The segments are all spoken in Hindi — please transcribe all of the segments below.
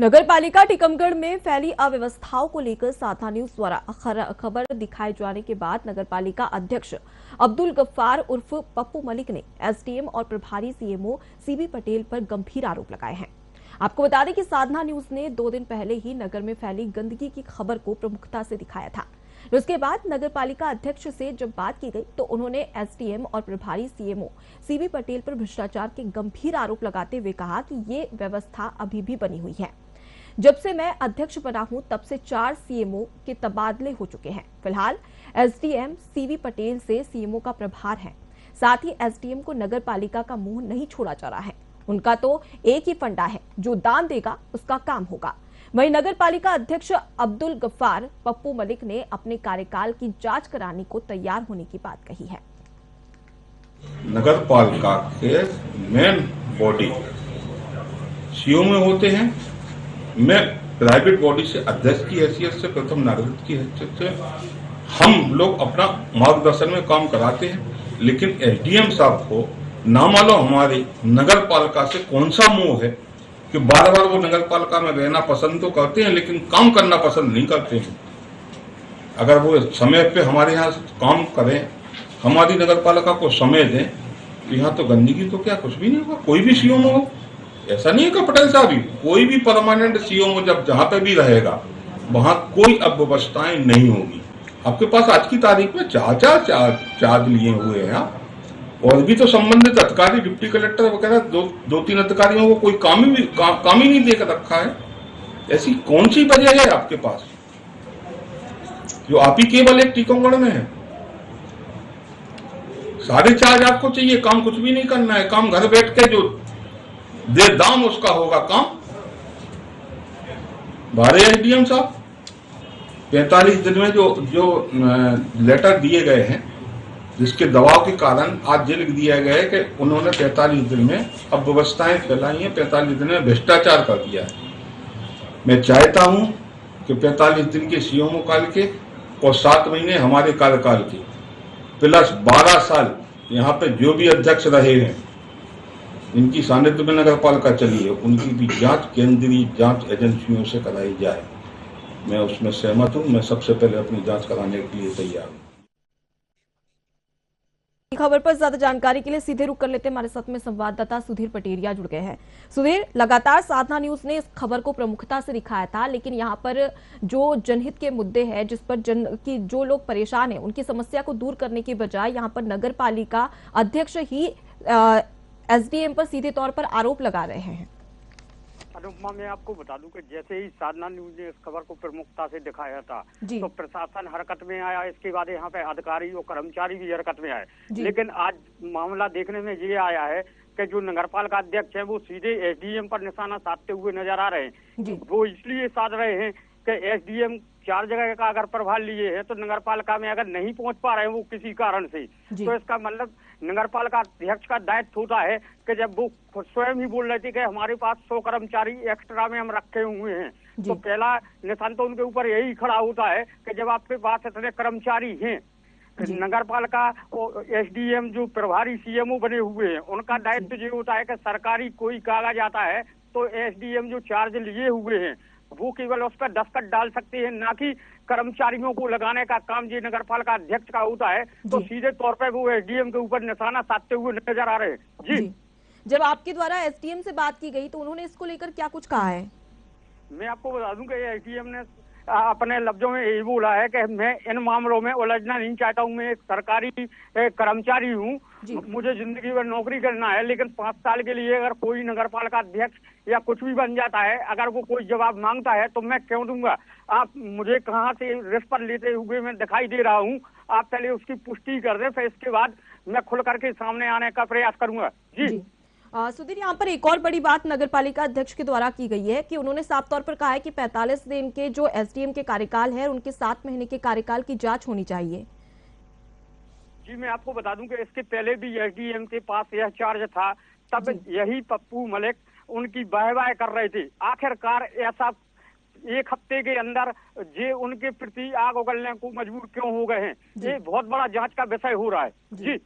नगर पालिका टीकमगढ़ में फैली अव्यवस्थाओं को लेकर साधना न्यूज द्वारा खबर दिखाए जाने के बाद नगर पालिका अध्यक्ष अब्दुल गफ्फार उर्फ पप्पू मलिक ने एसडीएम और प्रभारी सीएमओ सीबी पटेल पर गंभीर आरोप लगाए हैं। आपको बता दें कि साधना न्यूज ने 2 दिन पहले ही नगर में फैली गंदगी की खबर को प्रमुखता से दिखाया था। उसके बाद नगर पालिका अध्यक्ष से जब बात की गई तो उन्होंने एसडीएम और प्रभारी सीएमओ सीबी पटेल पर भ्रष्टाचार के गंभीर आरोप लगाते हुए कहा कि ये व्यवस्था अभी भी बनी हुई है। जब से मैं अध्यक्ष बना हूं तब से 4 सीएमओ के तबादले हो चुके हैं। फिलहाल एसडीएम सीबी पटेल से सीएमओ का प्रभार है। साथ ही एसडीएम को नगर पालिका का मुंह नहीं छोड़ा जा रहा है। उनका तो एक ही फंडा है, जो दान देगा उसका काम होगा। वहीं नगर पालिका अध्यक्ष अब्दुल गफ्फार पप्पू मलिक ने अपने कार्यकाल की जांच कराने को तैयार होने की बात कही है। नगर पालिका के मेन बॉडी सीओ में होते हैं। मैं प्राइवेट बॉडी से अध्यक्ष की हैसियत से, प्रथम नागरिक की हैसियत से हम लोग अपना मार्गदर्शन में काम कराते हैं, लेकिन एसडीएम साहब को ना मालूम हमारे नगर पालिका से कौन सा मोह है कि बार बार वो नगर पालिका में रहना पसंद तो करते हैं लेकिन काम करना पसंद नहीं करते हैं। अगर वो समय पे हमारे यहाँ काम करें, हमारी नगर पालिका को समय दें, तो यहाँ तो गंदगी तो क्या कुछ भी नहीं होगा। कोई भी सीओ हो, ऐसा नहीं है कि पटेल साहब ही, कोई भी परमानेंट सीओ जब जहां पे भी रहेगा वहां कोई अव्यवस्थाएं नहीं होगी। आपके पास आज की तारीख में चार्ज लिए हुए हैं आप, और भी तो संबंधित अधिकारी, डिप्टी कलेक्टर वगैरह दो तीन अधिकारियों को कोई काम ही नहीं देकर रखा है। ऐसी कौन सी वजह है आपके पास जो आप ही केवल एक टीकमगढ़ में है? सारे चार्ज आपको चाहिए, काम कुछ भी नहीं करना है। काम घर बैठ के जो दे दाम उसका होगा काम। बारे एसडीएम साहब 45 दिन में जो लेटर दिए गए हैं, जिसके दबाव के कारण आज ये लिख दिया गया है कि उन्होंने 45 दिन में अव्यवस्थाएं फैलाई हैं, 45 दिन में भ्रष्टाचार कर दिया है। मैं चाहता हूं कि 45 दिन के सीएमओ काल के और 7 महीने हमारे कार्यकाल के प्लस 12 साल यहाँ पे जो भी अध्यक्ष रहे हैं, इनकी सानिध्य में नगर पालिका चली है, उनकी भी जांच केंद्रीय जांच एजेंसियों से कराई जाए। मैं उसमें सहमत हूं। मैं सबसे पहले अपनी जांच कराने के लिए तैयार हूं। खबर पर ज्यादा जानकारी के लिए सीधे रुक कर लेते हैं। हमारे साथ में संवाददाता सुधीर पटेरिया जुड़ गए हैं। सुधीर, लगातार साधना न्यूज ने इस खबर को प्रमुखता से दिखाया था, लेकिन यहाँ पर जो जनहित के मुद्दे हैं, जिस पर जो लोग परेशान हैं, उनकी समस्या को दूर करने की बजाय यहाँ पर नगर पालिका अध्यक्ष ही एसडीएम पर सीधे तौर पर आरोप लगा रहे हैं। अनुपमा, मैं आपको बता दूं कि जैसे ही साधना न्यूज ने इस खबर को प्रमुखता से दिखाया था तो प्रशासन हरकत में आया। इसके बाद यहाँ पे अधिकारी और कर्मचारी भी हरकत में आए। लेकिन आज मामला देखने में ये आया है कि जो नगरपालिका अध्यक्ष है वो सीधे एसडीएम पर निशाना साधते हुए नजर आ रहे हैं। वो इसलिए साध रहे हैं कि एसडीएम 4 जगह का अगर प्रभार लिए है तो नगरपालिका में अगर नहीं पहुंच पा रहे हैं वो किसी कारण से, तो इसका मतलब नगरपालिका अध्यक्ष का दायित्व होता है कि जब वो स्वयं ही बोल रहे थे कि हमारे पास 100 कर्मचारी एक्स्ट्रा में हम रखे हुए हैं, तो पहला निशान तो उनके ऊपर यही खड़ा होता है कि जब आपके पास इतने कर्मचारी हैं, नगरपालिका और एसडीएम जो प्रभारी सीएमओ बने हुए हैं, उनका दायित्व ये होता है कि सरकारी कोई कागज आता है तो एसडीएम जो चार्ज लिए हुए हैं वो केवल उस पर दस्तखत डाल सकते हैं, ना कि कर्मचारियों को लगाने का काम ये नगरपालिका अध्यक्ष का होता है। तो सीधे तौर पर वो एसडीएम के ऊपर निशाना साधते हुए नजर आ रहे हैं। जी, जब आपके द्वारा एसडीएम से बात की गई तो उन्होंने इसको लेकर क्या कुछ कहा है? मैं आपको बता दूं कि एसडीएम ने अपने लफ्जों में यही बोला है कि मैं इन मामलों में उलझना नहीं चाहता हूं। मैं एक सरकारी कर्मचारी हूं, मुझे जिंदगी भर नौकरी करना है, लेकिन 5 साल के लिए अगर कोई नगरपालिका अध्यक्ष या कुछ भी बन जाता है, अगर वो कोई जवाब मांगता है तो मैं क्यों दूंगा? आप मुझे कहाँ से रिस्क पर लेते हुए मैं दिखाई दे रहा हूँ, आप पहले उसकी पुष्टि कर दें, फिर इसके बाद मैं खुल करके सामने आने का प्रयास करूंगा। जी। सुधीर, यहाँ पर एक और बड़ी बात नगर पालिका अध्यक्ष के द्वारा की गई है कि उन्होंने साफ तौर पर कहा है कि 45 दिन के जो एसडीएम के कार्यकाल है, उनके 7 महीने के कार्यकाल की जांच होनी चाहिए। जी, मैं आपको बता दूं कि इसके पहले भी एसडीएम के पास यह चार्ज था, तब यही पप्पू मलिक उनकी वाह कर रहे थे। आखिरकार ऐसा 1 हफ्ते के अंदर ये उनके प्रति आग उगलने को मजबूर क्यों हो गए हैं? ये बहुत बड़ा जांच का विषय हो रहा है। जी,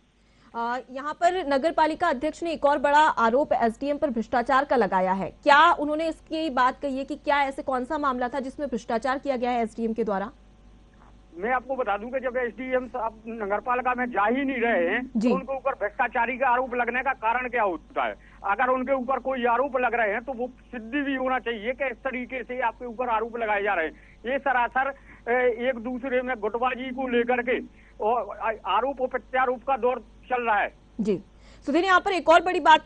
यहाँ पर नगर पालिका अध्यक्ष ने एक और बड़ा आरोप एसडीएम पर भ्रष्टाचार का लगाया है। क्या उन्होंने इसकी बात कही है कि क्या ऐसे कौन सा मामला था जिसमें भ्रष्टाचार किया गया है एसडीएम के द्वारा? मैं आपको बता दूं कि जब एसडीएम साहब नगरपालिका में जा ही नहीं रहे हैं तो उनके ऊपर भ्रष्टाचारी का आरोप लगने का कारण क्या होता है? अगर उनके ऊपर कोई आरोप लग रहे हैं तो वो सिद्धि भी होना चाहिए कि इस तरीके से आपके ऊपर आरोप लगाए जा रहे हैं। ये सरासर एक दूसरे में गुटबाजी को लेकर के और आरोप और प्रत्यारोप का दौर चल रहा है। जी सुधीर, यहाँ पर एक और बड़ी बात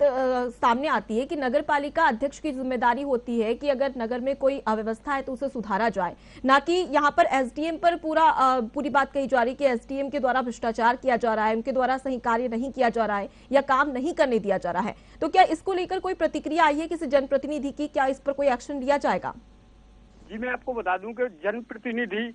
सामने आती है कि नगर पालिका अध्यक्ष की जिम्मेदारी होती है कि अगर नगर में कोई अव्यवस्था है तो उसे सुधारा जाए, ना कि यहाँ पर एसडीएम पर पूरी बात कही जा रही है कि एसडीएम के द्वारा भ्रष्टाचार किया जा रहा है, उनके द्वारा सही कार्य नहीं किया जा रहा है या काम नहीं करने दिया जा रहा है। तो क्या इसको लेकर कोई प्रतिक्रिया आई है किसी जनप्रतिनिधि की? क्या इस पर कोई एक्शन लिया जाएगा? जी मैं आपको बता दूं कि जनप्रतिनिधि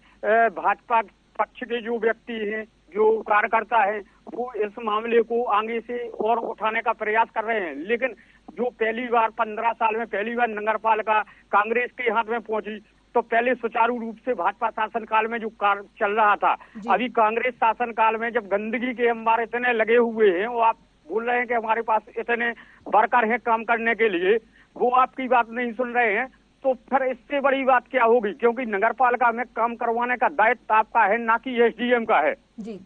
भाजपा पक्ष के जो व्यक्ति हैं, जो कार्यकर्ता है, वो इस मामले को आगे से और उठाने का प्रयास कर रहे हैं। लेकिन जो पहली बार 15 साल में पहली बार नगरपालिका कांग्रेस के हाथ में पहुंची तो पहले सुचारू रूप से भाजपा शासनकाल में जो कार्य चल रहा था, अभी कांग्रेस शासनकाल में जब गंदगी के अंबार इतने लगे हुए हैं और आप बोल रहे हैं कि हमारे पास इतने वर्कर हैं काम करने के लिए, वो आपकी बात नहीं सुन रहे हैं, तो फिर इससे बड़ी बात क्या होगी? क्योंकि नगरपालिका में काम करवाने का दायित्व आपका है, ना कि एसडीएम का है। जी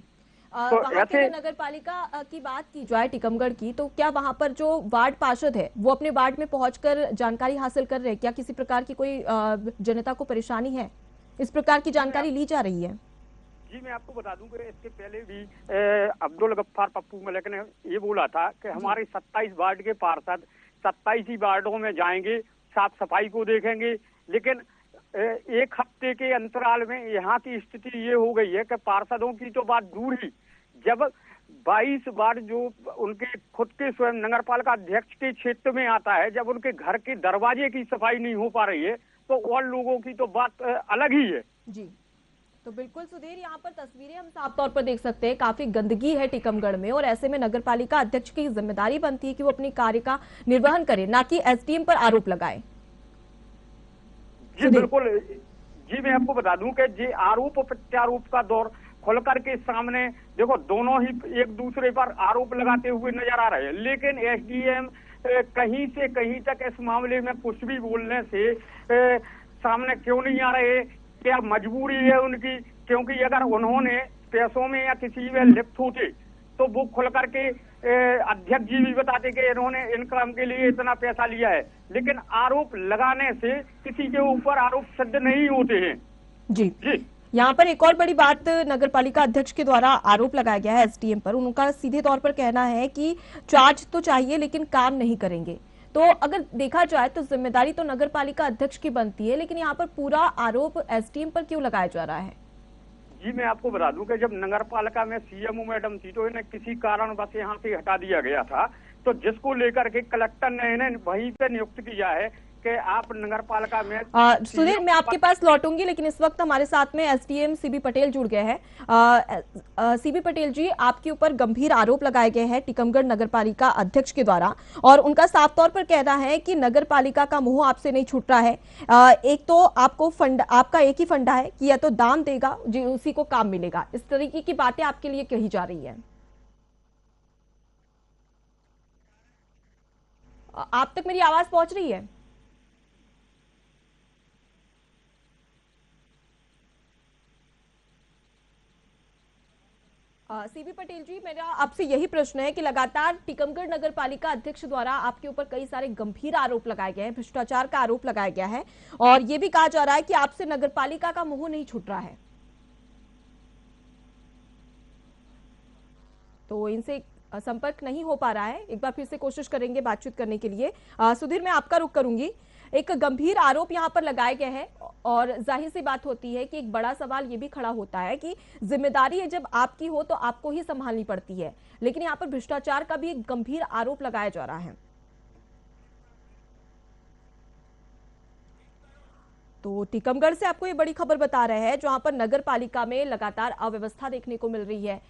तो वहाँ के नगर पालिका की बात की जाए टीकमगढ़ की, तो क्या वहाँ पर जो वार्ड पार्षद है वो अपने वार्ड में पहुंचकर जानकारी हासिल कर रहे हैं? क्या किसी प्रकार की कोई जनता को परेशानी है? इस प्रकार की जानकारी ली जा रही है? जी मैं आपको बता दूं कि इसके पहले भी अब्दुल गफ्फार पप्पू मलिक ने ये बोला था कि हमारे 27 वार्ड के पार्षद 27 ही वार्डों में जाएंगे, साफ सफाई को देखेंगे। लेकिन एक हफ्ते के अंतराल में यहाँ की स्थिति ये हो गई है कि पार्षदों की तो बात दूर ही, जब 22 वार्ड जो उनके खुद के स्वयं नगरपालिका अध्यक्ष के क्षेत्र में आता है, जब उनके घर के दरवाजे की सफाई नहीं हो पा रही है तो और लोगों की तो बात अलग ही है। जी तो बिल्कुल सुधीर, यहाँ पर तस्वीरें हम साफ तौर पर देख सकते हैं, काफी गंदगी है टीकमगढ़ में और ऐसे में नगर पालिका अध्यक्ष की जिम्मेदारी बनती है कि वो अपनी कार्य का निर्वहन करे, ना कि एसडीएम पर आरोप लगाए। जी बिल्कुल। जी मैं आपको बता दूं कि जी आरोप प्रत्यारोप का दौर खुल करके सामने देखो, दोनों ही एक दूसरे पर आरोप लगाते हुए नजर आ रहे हैं, लेकिन एसडीएम कहीं से कहीं तक इस मामले में कुछ भी बोलने से सामने क्यों नहीं आ रहे? क्या मजबूरी है उनकी? क्योंकि अगर उन्होंने पैसों में या किसी में लिप्त होते तो वो खुल करके अध्यक्ष जी भी बताते कि इन्होंने इन काम के लिए इतना पैसा लिया है। लेकिन आरोप लगाने से किसी के ऊपर आरोप सिद्ध नहीं होते हैं। जी यहाँ पर एक और बड़ी बात नगर पालिका अध्यक्ष के द्वारा आरोप लगाया गया है एसडीएम पर। उनका सीधे तौर पर कहना है कि चार्ज तो चाहिए लेकिन काम नहीं करेंगे। तो अगर देखा जाए तो जिम्मेदारी तो नगर पालिका अध्यक्ष की बनती है, लेकिन यहाँ पर पूरा आरोप एसडीएम पर क्यों लगाया जा रहा है? जी मैं आपको बता दूं कि जब नगरपालिका में सीएमओ मैडम थी तो इन्हें किसी कारण बस यहाँ से हटा दिया गया था, तो जिसको लेकर के कलेक्टर ने इन्हें वहीं पे नियुक्त किया है कि आप नगरपालिका में। सुधीर मैं आपके पास लौटूंगी, लेकिन इस वक्त हमारे साथ में एसडीएम सीबी पटेल जुड़ गए हैं। सीबी पटेल जी, आपके ऊपर गंभीर आरोप लगाए गए हैं टीकमगढ़ नगरपालिका अध्यक्ष के द्वारा, और उनका साफ तौर पर कहना है कि नगरपालिका का मुंह आपसे नहीं छूट रहा है। एक तो आपको फंड, आपका एक ही फंडा है कि या तो दाम देगा जी उसी को काम मिलेगा, इस तरीके की बातें आपके लिए कही जा रही है। आप तक मेरी आवाज पहुंच रही है? सीबी पटेल जी, मेरा आपसे यही प्रश्न है कि लगातार टीकमगढ़ नगर पालिका अध्यक्ष द्वारा आपके ऊपर कई सारे गंभीर आरोप लगाए गए हैं, भ्रष्टाचार का आरोप लगाया गया है और ये भी कहा जा रहा है कि आपसे नगर पालिका का मुंह नहीं छूट रहा है, तो इनसे संपर्क नहीं हो पा रहा है। एक बार फिर से कोशिश करेंगे बातचीत करने के लिए। सुधीर मैं आपका रुख करूंगी। एक गंभीर आरोप यहाँ पर लगाए गए हैं और जाहिर सी बात होती है कि एक बड़ा सवाल ये भी खड़ा होता है कि जिम्मेदारी है जब आपकी हो तो आपको ही संभालनी पड़ती है, लेकिन यहाँ पर भ्रष्टाचार का भी एक गंभीर आरोप लगाया जा रहा है। तो टीकमगढ़ से आपको ये बड़ी खबर बता रहे हैं, जहां पर नगर पालिका में लगातार अव्यवस्था देखने को मिल रही है।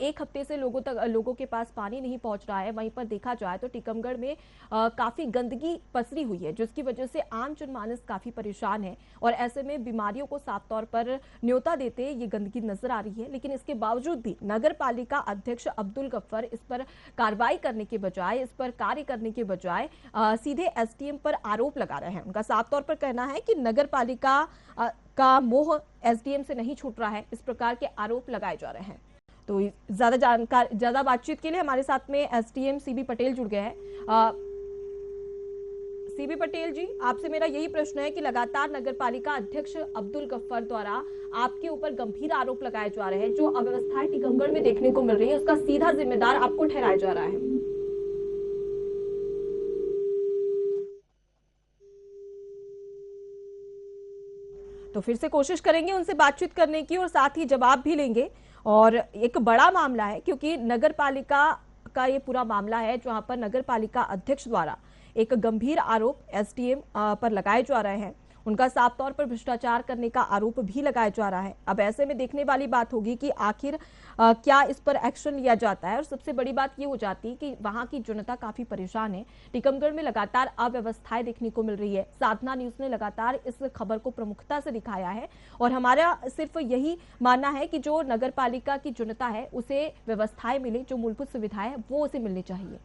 एक हफ्ते से लोगों के पास पानी नहीं पहुंच रहा है। वहीं पर देखा जाए तो टीकमगढ़ में काफी गंदगी पसरी हुई है, जिसकी वजह से आम जनमानस काफी परेशान है और ऐसे में बीमारियों को साफ तौर पर न्योता देते ये गंदगी नजर आ रही है। लेकिन इसके बावजूद भी नगर पालिका अध्यक्ष अब्दुल गफ्फार इस पर कार्रवाई करने के बजाय, इस पर कार्य करने के बजाय सीधे एसडीएम पर आरोप लगा रहे हैं। उनका साफ तौर पर कहना है कि नगर पालिका का मोह एसडीएम से नहीं छूट रहा है, इस प्रकार के आरोप लगाए जा रहे हैं। तो ज्यादा बातचीत के लिए हमारे साथ में एसडीएम सीबी पटेल जुड़ गए हैं। सीबी पटेल जी, आपसे मेरा यही प्रश्न है कि लगातार नगर पालिका अध्यक्ष अब्दुल गफ्फार द्वारा आपके ऊपर गंभीर आरोप लगाए जा रहे हैं। जो अव्यवस्थाएं टीकमगढ़ में देखने को मिल रही है, उसका सीधा जिम्मेदार आपको ठहराया जा रहा है। तो फिर से कोशिश करेंगे उनसे बातचीत करने की और साथ ही जवाब भी लेंगे। और एक बड़ा मामला है, क्योंकि नगर पालिका का ये पूरा मामला है जहां पर नगर पालिका अध्यक्ष द्वारा एक गंभीर आरोप एसडीएम पर लगाए जा रहे हैं। उनका साफ तौर पर भ्रष्टाचार करने का आरोप भी लगाया जा रहा है। अब ऐसे में देखने वाली बात होगी कि आखिर क्या इस पर एक्शन लिया जाता है। और सबसे बड़ी बात ये हो जाती है कि वहां की जनता काफी परेशान है। टीकमगढ़ में लगातार अव्यवस्थाएं देखने को मिल रही है। साधना न्यूज ने लगातार इस खबर को प्रमुखता से दिखाया है और हमारा सिर्फ यही मानना है कि जो नगर पालिका की जनता है उसे व्यवस्थाएं मिले, जो मूलभूत सुविधाएं वो उसे मिलनी चाहिए।